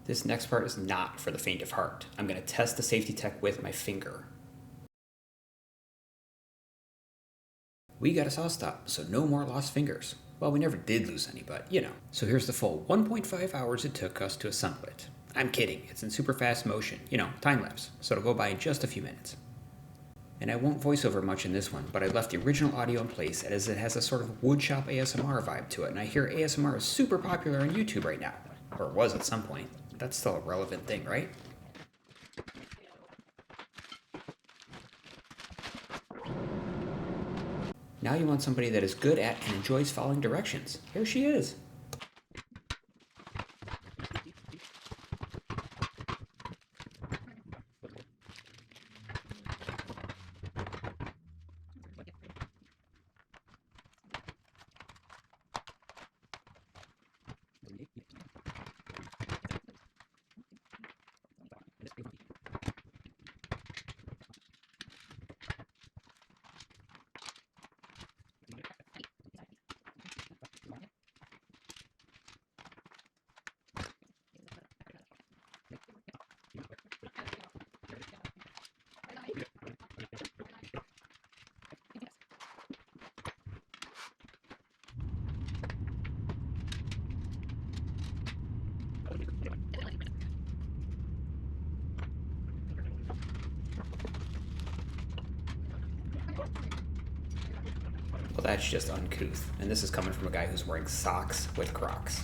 This next part is not for the faint of heart. I'm going to test the safety tech with my finger. We got a saw stop, so no more lost fingers. Well, we never did lose any, but you know. So here's the full 1.5 hours it took us to assemble it. I'm kidding, it's in super fast motion, time lapse, so it'll go by in just a few minutes. And I won't voice over much in this one, but I left the original audio in place as it has a sort of woodshop ASMR vibe to it, and I hear ASMR is super popular on YouTube right now. Or was at some point. That's still a relevant thing, right? Now you want somebody that is good at and enjoys following directions. Here she is. Well, that's just uncouth. And this is coming from a guy who's wearing socks with Crocs.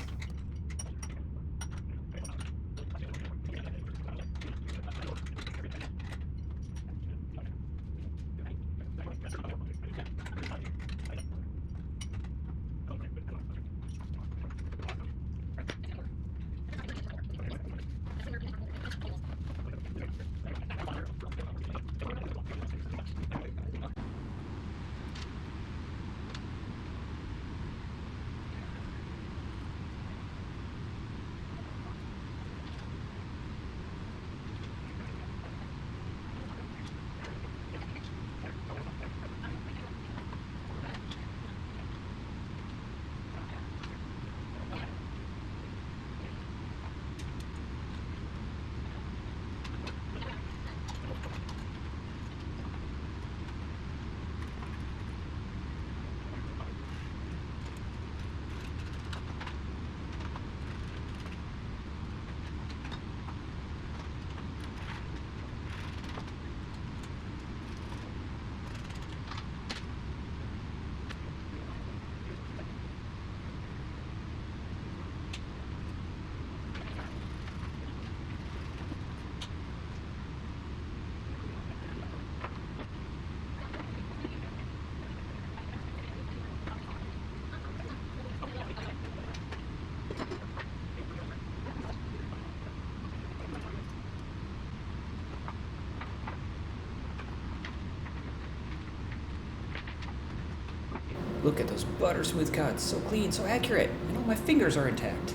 Look at those butter smooth cuts, so clean, so accurate, and all my fingers are intact.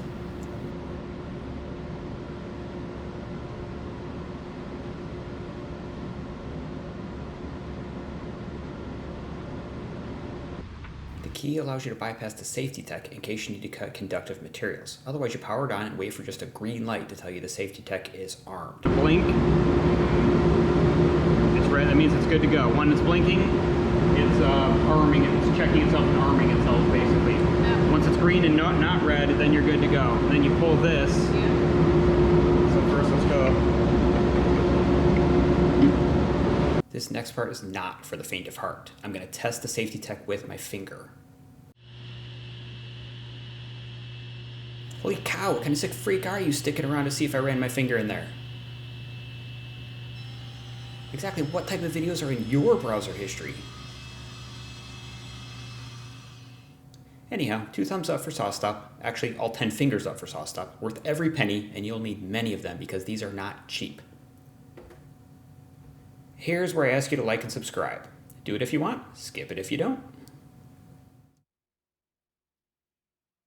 The key allows you to bypass the safety tech in case you need to cut conductive materials. Otherwise, you power it on and wait for just a green light to tell you the safety tech is armed. Blink. It's red, that means it's good to go. When it's blinking, it's arming it, it's checking itself and arming itself basically. Yeah. Once it's green and not red, then you're good to go. And then you pull this. Yeah. So first let's go. This next part is not for the faint of heart. I'm going to test the safety tech with my finger. Holy cow, what kind of sick freak are you sticking around to see if I ran my finger in there? Exactly what type of videos are in your browser history? Anyhow, 2 thumbs up for SawStop. Actually, all 10 fingers up for SawStop. Worth every penny, and you'll need many of them because these are not cheap. Here's where I ask you to like and subscribe. Do it if you want, skip it if you don't.